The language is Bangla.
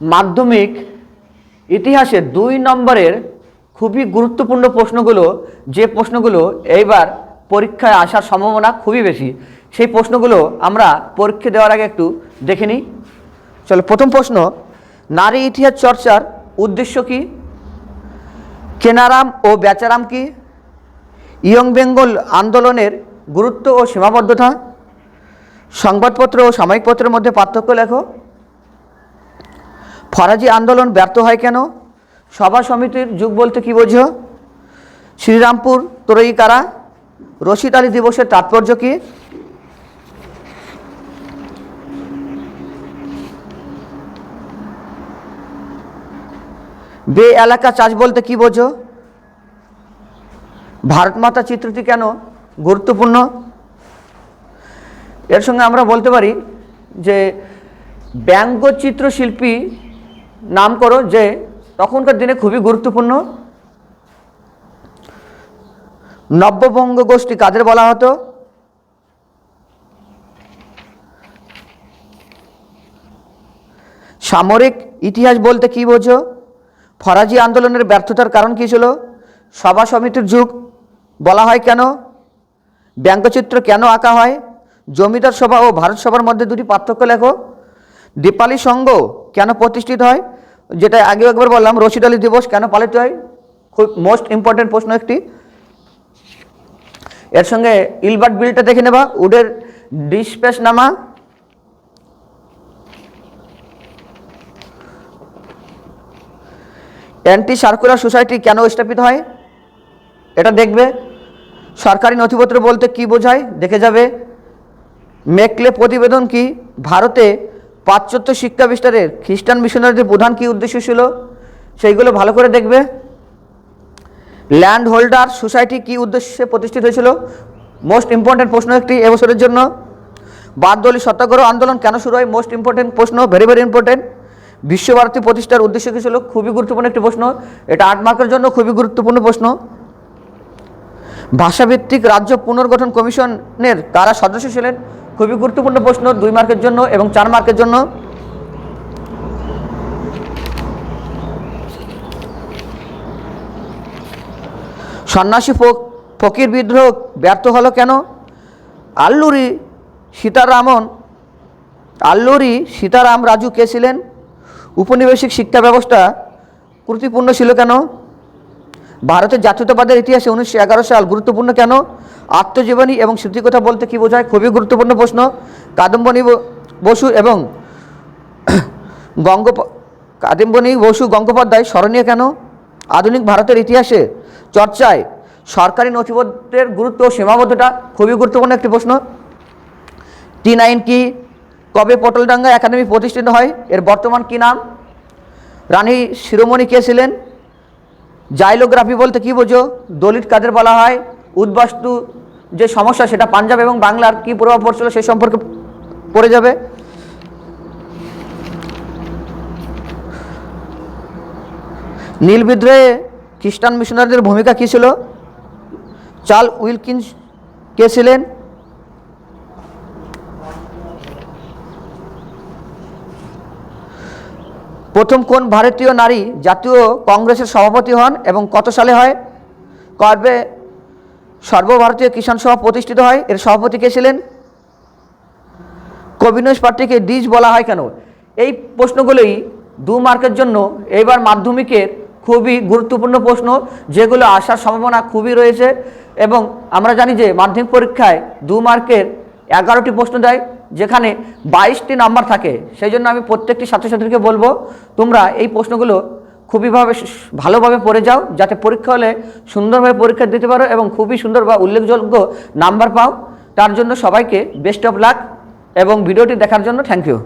মাধ্যমিক ইতিহাসে 2 নম্বরের খুবই গুরুত্বপূর্ণ প্রশ্নগুলো, যে প্রশ্নগুলো এইবার পরীক্ষায় আসার সম্ভাবনা খুবই বেশি, সেই প্রশ্নগুলো আমরা পরীক্ষা দেওয়ার আগে একটু দেখে নিই। চলো, প্রথম প্রশ্ন, নারী ইতিহাস চর্চার উদ্দেশ্য কি? কেনারাম ও বেচারাম কি? ইয়ং বেঙ্গল আন্দোলনের গুরুত্ব ও সীমাবদ্ধতা। সংবাদপত্র ও সাময়িক পত্রের মধ্যে পার্থক্য লেখো। ফরাজি আন্দোলন ব্যর্থ হয় কেন? সভা সমিতির যুগ বলতে কী বোঝো? শ্রীরামপুর ত্রয়ী কারা? রশিদ আলী দিবসের তাৎপর্য কী? বে এলাকা চাষ বলতে কী বোঝো? ভারত মাতা চিত্রটি কেন গুরুত্বপূর্ণ? এর সঙ্গে আমরা বলতে পারি যে ব্যঙ্গচিত্র শিল্পী নাম করো, যে তখনকার দিনে খুবই গুরুত্বপূর্ণ। নব্যবঙ্গ গোষ্ঠী কাদের বলা হতো? সামরিক ইতিহাস বলতে কী বোঝো? ফরাজি আন্দোলনের ব্যর্থতার কারণ কী ছিল? সভা সমিতির যুগ বলা হয় কেন? ব্যঙ্গচিত্র কেন আঁকা হয়? জমিদার সভা ও ভারত সভার মধ্যে দুটি পার্থক্য লেখো। দীপালি সংঘ কেন প্রতিষ্ঠিত হয়? যেটা আগেও একবার বললাম, রশিদ আলী দিবস কেন পালিত হয়? খুব মোস্ট ইম্পর্টেন্ট প্রশ্ন একটি। এর সঙ্গে ইলবার্ট বিলটা দেখে নেবা, উডের ডিসপেস নামা। অ্যান্টি সার্কুলার সোসাইটি কেন স্থাপিত হয়? এটা দেখবে। সরকারি নথিপত্র বলতে কি বোঝায়? দেখে যাবে। মেকলে প্রতিবেদন কি? ভারতে পাশ্চাত্য শিক্ষা বিস্তারের খ্রিস্টান মিশনারিদের প্রধান কী উদ্দেশ্য ছিল? সেইগুলো ভালো করে দেখবে। ল্যান্ড হোল্ডার সোসাইটি কী উদ্দেশ্যে প্রতিষ্ঠিত হয়েছিল? মোস্ট ইম্পর্টেন্ট প্রশ্ন একটি এবছরের জন্য। বারদৌলি সত্যাগ্রহ আন্দোলন কেন শুরু হয়? মোস্ট ইম্পর্টেন্ট প্রশ্ন, ভেরি ভেরি ইম্পর্টেন্ট। বিশ্বভারতী প্রতিষ্ঠার উদ্দেশ্য কী ছিল? খুবই গুরুত্বপূর্ণ একটি প্রশ্ন, এটা 8 মার্কের জন্য খুবই গুরুত্বপূর্ণ প্রশ্ন। ভাষাভিত্তিক রাজ্য পুনর্গঠন কমিশনের কারা সদস্য ছিলেন? খুবই গুরুত্বপূর্ণ প্রশ্ন, 2 মার্কের জন্য এবং 4 মার্কের জন্য। সন্ন্যাসী ফকির বিদ্রোহ ব্যর্থ হলো কেন? আল্লুরি সীতারাম রাজু কে ছিলেন? উপনিবেশিক শিক্ষা ব্যবস্থা ত্রুটিপূর্ণ ছিল কেন? ভারতের জাতীয়তাবাদের ইতিহাসে 1911 সাল গুরুত্বপূর্ণ কেন? আত্মজীবনী এবং স্মৃতিকথা বলতে কী বোঝায়? খুবই গুরুত্বপূর্ণ প্রশ্ন। কাদম্বিনী বসু গঙ্গোপাধ্যায় স্মরণীয় কেন? আধুনিক ভারতের ইতিহাসে চর্চায় সরকারি নথিপত্রের গুরুত্ব ও সীমাবদ্ধতা খুবই গুরুত্বপূর্ণ একটি প্রশ্ন। T9 কি? কবে পটলডাঙ্গা একাডেমি প্রতিষ্ঠিত হয়? এর বর্তমান কি নাম? রানী শিরোমণি কে ছিলেন? জাইলোগ্রাফি বলতে কী বোঝো? দলিত কাদের বলা হয়? উদ্বাস্তু যে সমস্যা, সেটা পাঞ্জাব এবং বাংলার কী প্রভাব পড়ছিল সেই সম্পর্কে পড়ে যাবে। নীল বিদ্রোহে খ্রিস্টান মিশনারিদের ভূমিকা কী ছিল? চার্লস উইলকিন্স কে ছিলেন? প্রথম কোন ভারতীয় নারী জাতীয় কংগ্রেসের সভাপতি হন এবং কত সালে হয়? কবে সর্বভারতীয় কিষাণ সভা প্রতিষ্ঠিত হয়? এর সভাপতি কে ছিলেন? কমিউনিস্ট পার্টিকে ডিজ বলা হয় কেন? এই প্রশ্নগুলোই 2 মার্কের জন্য এইবার মাধ্যমিকের খুবই গুরুত্বপূর্ণ প্রশ্ন, যেগুলো আসার সম্ভাবনা খুবই রয়েছে। এবং আমরা জানি যে মাধ্যমিক পরীক্ষায় 2 মার্কের 11টি প্রশ্ন দেয়, যেখানে 22টি নাম্বার থাকে। সেই জন্য আমি প্রত্যেকটি ছাত্রছাত্রীকে বলবো, তোমরা এই প্রশ্নগুলো খুবই ভালোভাবে পড়ে যাও, যাতে পরীক্ষা হলে সুন্দরভাবে পরীক্ষা দিতে পারো এবং খুবই সুন্দর বা উল্লেখযোগ্য নাম্বার পাও। তার জন্য সবাইকে বেস্ট অফ লাক এবং ভিডিওটি দেখার জন্য থ্যাংক ইউ।